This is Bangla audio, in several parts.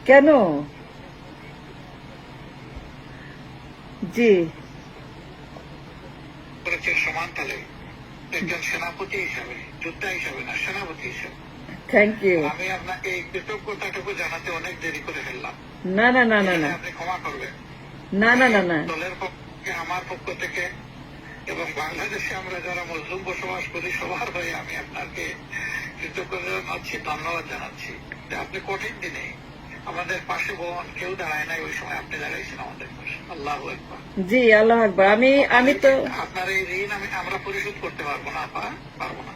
কেন? জি, সমান তালে একজন সেনাপতি হিসাবে, যোদ্ধা হিসাবে না, সেনাপতি হিসাবে। Thank you. আমি আপনাকে এই কৃতজ্ঞতাটুকু জানাতে অনেক দেরি করে ফেললাম। না না না না না, আপনি ক্ষমা করবেন। না না না না, দলের পক্ষে, আমার পক্ষ থেকে এবং বাংলাদেশে আমরা যারা মুসলিম বসবাস করি সবার হয়ে আমি আপনাকে কৃতজ্ঞতা জানাচ্ছি, ধন্যবাদ জানাচ্ছি। আপনি কঠিন দিনে আমাদের পাশে কেউ দাঁড়ায় নাই, ওই সময় আপনি দাঁড়াইছেন আমাদের পাশে। আল্লাহু আকবার। জি, আল্লাহ আকবার। আমি তো আপনার এই ঋণ আমরা পরিশোধ করতে পারবো না, পারবো না।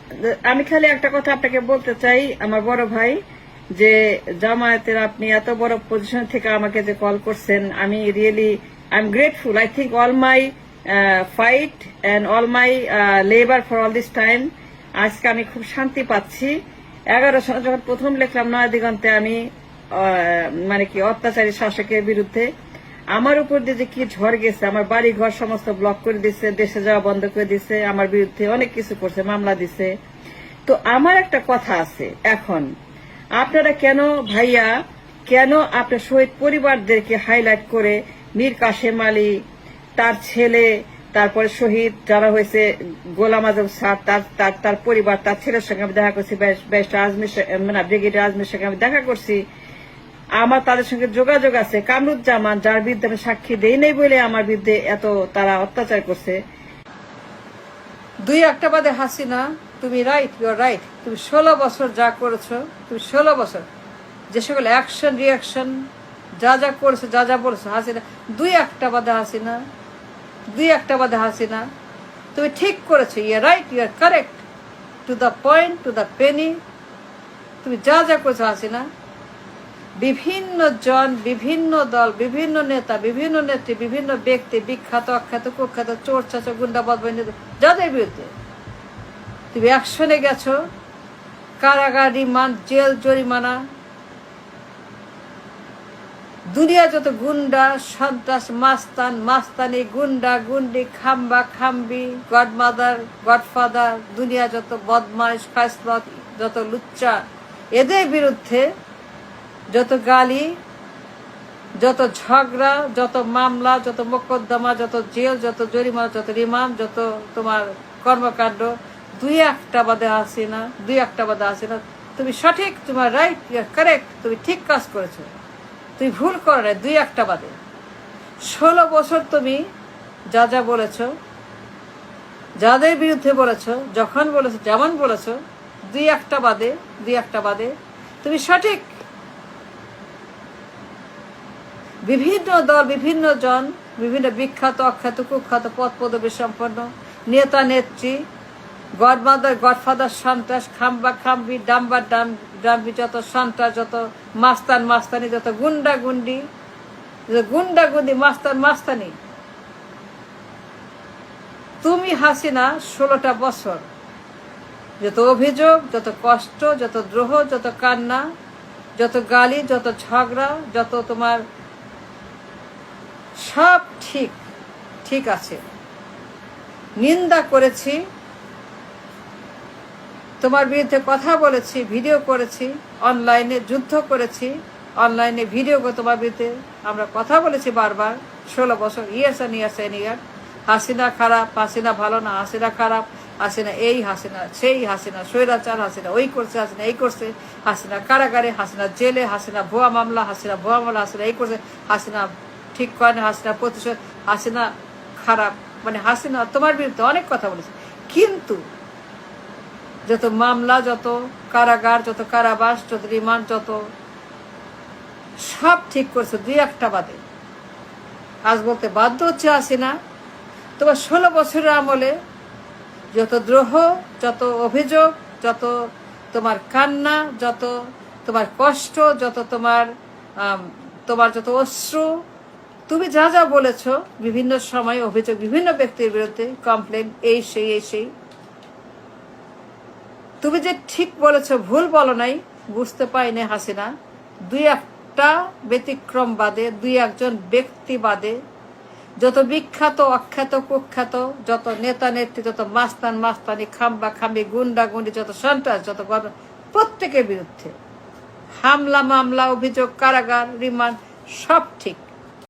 আমি খালি একটা কথা আপনাকে বলতে চাই, আমার বড় ভাই, যে জামায়াতের আপনি এত বড় পজিশন থেকে আমাকে যে কল করছেন, আমি really I am grateful. I think all my fight and all my labour for all this time, আজকে আমি খুব শান্তি পাচ্ছি। 11 সালে যখন প্রথম লিখলাম নয়া দিগন্তে, আমি মানে কি অত্যাচারী শাসকের বিরুদ্ধে, আমার উপর দিয়ে যে কি ঝড় গেছে, আমার বাড়ি ঘর সমস্ত ব্লক করে দিচ্ছে, দেশে যাওয়া বন্ধ করে দিচ্ছে, আমার বিরুদ্ধে অনেক কিছু করছে, মামলা দিছে। তো আমার একটা কথা আছে, এখন আপনারা কেন ভাইয়া, কেন আপনার শহীদ পরিবারদেরকে হাইলাইট করে মীর কাশেম আলী, তার ছেলে, তারপরে শহীদ যারা হয়েছে গোলাম আজম স্যার, তার পরিবার, তার ছেলের সঙ্গে আমি দেখা করছি, ব্যারিস্টার আজমির, মানে ব্রিগেডিয়ার আজমির সঙ্গে আমি দেখা করছি, আমার তাদের সঙ্গে যোগাযোগ আছে। কামরুজ্জামান, যার বিরুদ্ধে আমি সাক্ষী দেই নাই বলে আমার বিরুদ্ধে এত তারা অত্যাচার করছে। 2 একটা বাদে হাসিনা, তুমি রাইট, ইউ আর রাইট। তুমি 16 বছর যা করেছো, তুমি 16 বছর যে সকল অ্যাকশন রিয়াকশন যা যা করেছো, যা যা বলেছো, হাসিনা 2 একটা বাদে হাসিনা, 2 একটা বাদে হাসিনা, তুমি ঠিক করেছো। You are right, you are correct, to the point, to the penny. তুমি যা যা করেছো হাসিনা, বিভিন্ন জন, বিভিন্ন দল, বিভিন্ন নেতা, বিভিন্ন নেত্রী, বিভিন্ন ব্যক্তি, বিখ্যাত অখ্যাত কুখ্যাত, চোর চাচা গুন্ডা বদবাহিনী, যাদের বিরুদ্ধে তুমি অ্যাকশনে গেছো, কারাগার, রিমান্ড, জেল, জরিমানা, দুনিয়া যত গুন্ডা সন্ত্রাস, মাস্তান মাস্তানি, গুন্ডা গুন্ডি, খাম্বা খাম্বি, গডমাদার গডফাদার, দুনিয়া যত বদমাইশ ফাইসলত, যত লুচ্চা, এদের বিরুদ্ধে যত গালি, যত ঝগড়া, যত মামলা, যত মোকদ্দমা, যত জেল, যত জরিমানা, যত রিমান্ড, যত তোমার কর্মকাণ্ড, 2 একটা বাদে হাসিনা, 2 একটা বাদে হাসিনা। তুমি সঠিক, তোমার রাইট, ইউ আর কারেক্ট, তুমি ঠিক কাজ করেছো, তুমি ভুল করো না। 2 একটা বাদে 16 বছর তুমি যা যা বলেছো, যাদের বিরুদ্ধে বলেছো, যখন বলেছো, যেমন বলেছো, 2 একটা বাদে, 2 একটা বাদে তুমি সঠিক। বিভিন্ন দল, বিভিন্ন জন, বিভিন্ন বিখ্যাত অখ্যাত কুখ্যাত পদ পদবী সম্পন্ন নেতা নেত্রী, গডমাদার গডফাদার, সন্ত্রাস, খাম্বা খাম্বি, ডাম্বার ডাম্বি, যত সন্ত্রাস, যত মাস্তান মাস্তানি, যত গুন্ডা গুন্ডি, গুন্ডা গুন্ডি, মাস্তান মাস্তানি, তুমি হাসিনা 16টা বছর যত অভিযোগ, যত কষ্ট, যত দ্রোহ, যত কান্না, যত গালি, যত ঝগড়া, যত তোমার সব ঠিক ঠিক আছে। নিন্দা করেছি, তোমার বিরুদ্ধে কথা বলেছি, ভিডিও করেছি, অনলাইনে যুদ্ধ করেছি, অনলাইনে ভিডিও করে তোমার বিরুদ্ধে আমরা কথা বলেছি বারবার। 16 বছর, ইয়ার্স অ্যান্ড ইয়ার্স অ্যান্ড ইয়ার। হাসিনা খারাপ, হাসিনা ভালো না, হাসিনা খারাপ, হাসিনা এই, হাসিনা সেই, হাসিনা স্বৈরাচার, হাসিনা ওই করছে, হাসিনা এই করছে, হাসিনা কারাগারে, হাসিনা জেলে, হাসিনা ভুয়া মামলা, হাসিনা ভুয়া মামলা, হাসিনা এই করছে, হাসিনা ঠিক করে না, হাসিনা প্রতিশোধ, হাসিনা খারাপ, মানে হাসিনা তোমার বিরুদ্ধে অনেক কথা বলেছে। কিন্তু যত মামলা, যত কারাগার, যত কারাবাস, যত রিমান্ড, যত সব ঠিক করছে 2 একটা বাদে। আজ বলতে বাধ্য হচ্ছে হাসিনা, তোমার 16 বছরের আমলে যত দ্রোহ, যত অভিযোগ, যত তোমার কান্না, যত তোমার কষ্ট, যত তোমার যত অশ্রু, তুমি যা যা বলেছো, বিভিন্ন সময় অভিযোগ, বিভিন্ন ব্যক্তির বিরুদ্ধে কমপ্লেন, এই সেই এই সেই, তুমি যে ঠিক বলেছো, ভুল বলো নাই, বুঝতে পাইনি হাসিনা। 2 একটা ব্যতিক্রম বাদে, 2 একজন ব্যক্তি বাদে, যত বিখ্যাত অখ্যাত কুখ্যাত, যত নেতা নেত্রী, যত মাস্তান মাস্তানি, খাম্বা খাম্বি, গুন্ডা গুন্ডি, যত সন্ত্রাস, যত প্রত্যেকের বিরুদ্ধে হামলা মামলা অভিযোগ কারাগার রিমান্ড সব ঠিক।